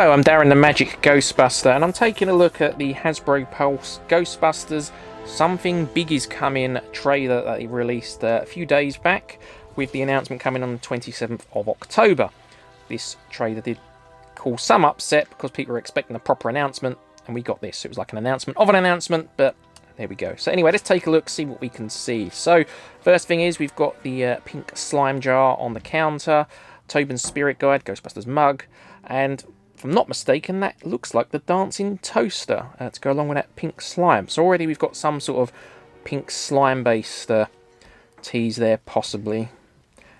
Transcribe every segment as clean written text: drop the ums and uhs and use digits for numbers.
Hello, I'm Darren the Magic Ghostbuster, and I'm taking a look at the Hasbro Pulse Ghostbusters Something Big Is Coming trailer that they released a few days back, with the announcement coming on the 27th of October. This trailer did cause some upset because people were expecting a proper announcement, and we got this. It was like an announcement of an announcement, but there we go. So anyway, let's take a look, see what we can see. So first thing is we've got the pink slime jar on the counter, Tobin's Spirit Guide, Ghostbusters mug, and if I'm not mistaken, that looks like the dancing toaster to go along with that pink slime. So already we've got some sort of pink slime-based tease there, possibly.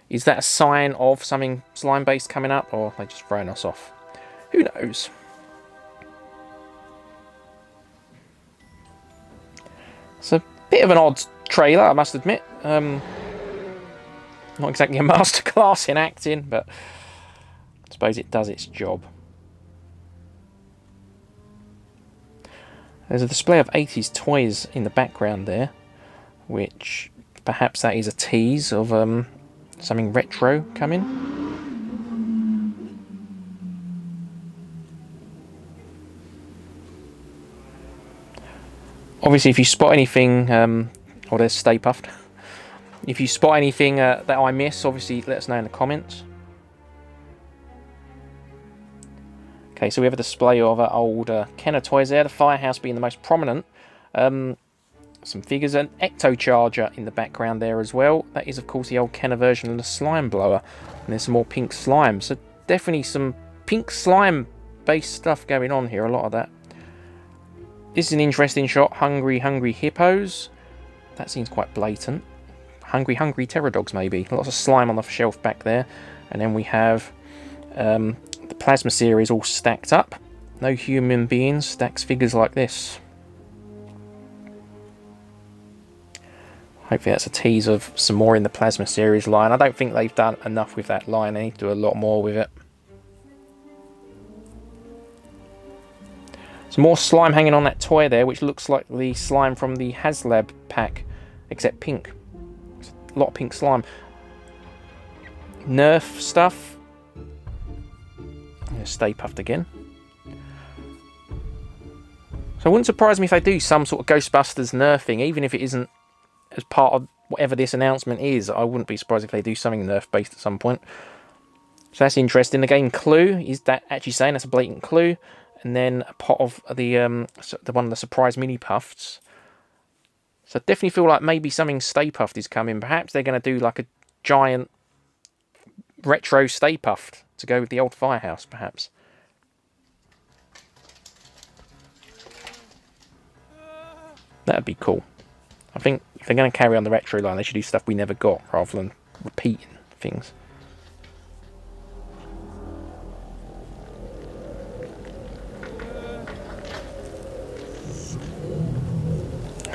Is that a sign of something slime-based coming up, or are they just throwing us off? Who knows? It's a bit of an odd trailer, I must admit. Not exactly a masterclass in acting, but I suppose it does its job. There's a display of 80s toys in the background there, which perhaps that is a tease of something retro coming. Obviously, if you spot anything, oh, there's Stay Puft. If you spot anything that I miss, obviously let us know in the comments. Okay, so we have a display of old Kenner toys there, the Firehouse being the most prominent. Some figures, an Ecto-Charger in the background there as well. That is, of course, the old Kenner version of the Slime Blower. And there's some more pink slime. So definitely some pink slime-based stuff going on here, a lot of that. This is an interesting shot, Hungry, Hungry Hippos. That seems quite blatant. Hungry, Hungry Pterodogs, maybe. Lots of slime on the shelf back there. And then we have the Plasma series all stacked up. No human beings stacks figures like this. Hopefully that's a tease of some more in the Plasma series line. I don't think they've done enough with that line. They need to do a lot more with it. Some more slime hanging on that toy there, which looks like the slime from the HasLab pack, except pink. It's a lot of pink slime. Nerf stuff. Stay Puft again. So it wouldn't surprise me if they do some sort of Ghostbusters nerfing, even if it isn't as part of whatever this announcement is. I wouldn't be surprised if they do something nerf based at some point. So that's interesting. The game Clue, is that actually saying that's a blatant clue? And then a pot of the one of the surprise mini puffs. So I definitely feel like maybe something Stay Puft is coming. Perhaps they're going to do like a giant retro Stay Puft to go with the old Firehouse, perhaps. That'd be cool. I think if they're going to carry on the retro line, they should do stuff we never got rather than repeating things.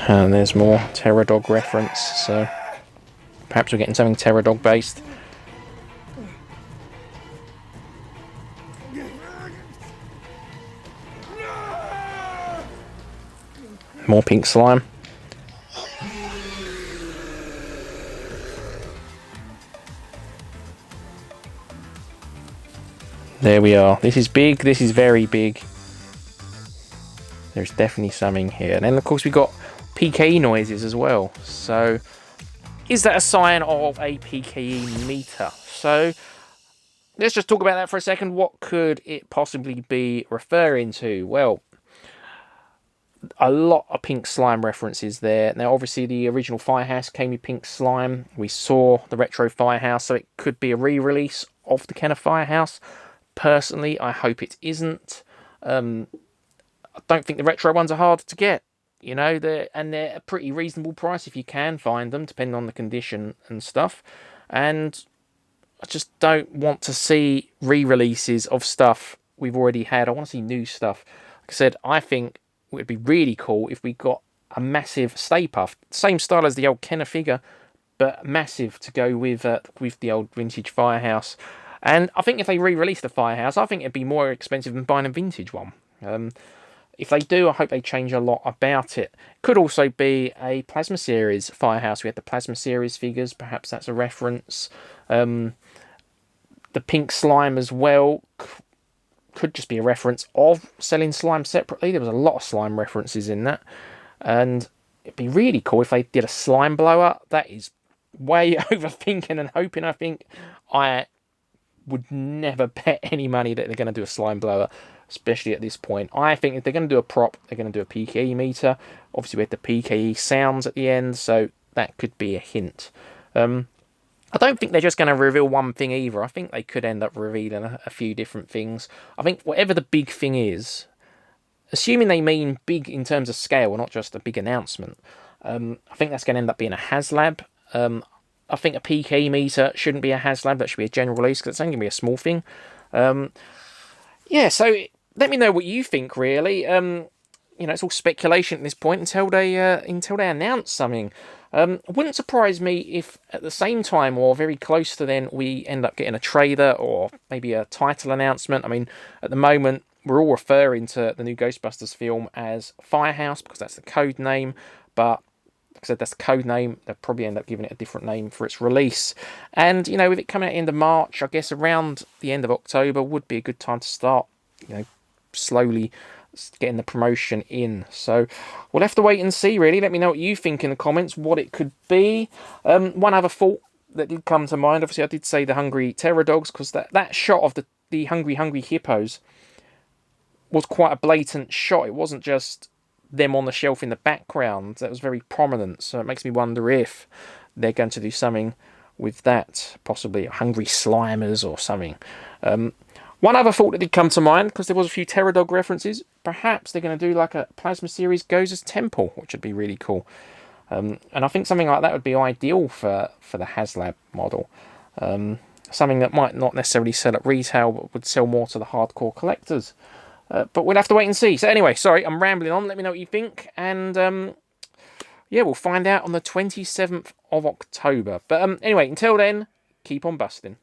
And there's more Pterodog reference, so perhaps we're getting something Pterodog based. More pink slime. There we are. This is big. This is very big. There's definitely something here. And then, of course, we've got PKE noises as well. So, is that a sign of a PKE meter? So, let's just talk about that for a second. What could it possibly be referring to? Well, a lot of pink slime references there. Now, obviously, the original Firehouse came with pink slime. We saw the retro Firehouse, so it could be a re-release of the Kenner Firehouse. Personally, I hope it isn't. I don't think the retro ones are hard to get. You know, they're a pretty reasonable price if you can find them, depending on the condition and stuff. And I just don't want to see re-releases of stuff we've already had. I want to see new stuff. Like I said, I think it would be really cool if we got a massive Stay Puft, same style as the old Kenner figure, but massive to go with the old vintage Firehouse. And I think if they re-release the Firehouse, I think it'd be more expensive than buying a vintage one. If they do, I hope they change a lot about it. Could also be a Plasma Series Firehouse. We had the Plasma Series figures. Perhaps that's a reference. The pink slime as well could just be a reference of selling slime separately. There was a lot of slime references in that. And it'd be really cool if they did a slime blower. That is way overthinking and hoping. I think I would never bet any money that they're going to do a slime blower, especially at this point. I think if they're going to do a prop, they're going to do a PKE meter. Obviously, we had the PKE sounds at the end, so that could be a hint. I don't think they're just going to reveal one thing either. I think they could end up revealing a few different things. I think whatever the big thing is, assuming they mean big in terms of scale, not just a big announcement, I think that's going to end up being a HasLab. I think a PK meter shouldn't be a HasLab. That should be a general release because it's only going to be a small thing. Yeah, so let me know what you think, really. You know, it's all speculation at this point until they announce something. It wouldn't surprise me if at the same time or very close to then we end up getting a trailer or maybe a title announcement. I mean, at the moment, we're all referring to the new Ghostbusters film as Firehouse because that's the code name, but like I said, that's the code name. They'll probably end up giving it a different name for its release. And, you know, with it coming out end of March, I guess around the end of October would be a good time to start, you know, slowly getting the promotion in. So we'll have to wait and see, really. Let me know what you think in the comments, what it could be. One other thought that did come to mind, obviously I did say the Hungry Terror Dogs, because that shot of the Hungry Hippos was quite a blatant shot. It wasn't just them on the shelf in the background. That was very prominent, so it makes me wonder if they're going to do something with that, possibly Hungry Slimers or something. One other thought that did come to mind, because there was a few Terror Dog references, perhaps they're going to do like a Plasma Series Goza's Temple, which would be really cool. And I think something like that would be ideal for the HasLab model. Something that might not necessarily sell at retail, but would sell more to the hardcore collectors. But we'll have to wait and see. So anyway, sorry, I'm rambling on. Let me know what you think. And yeah, we'll find out on the 27th of October. But anyway, until then, keep on busting.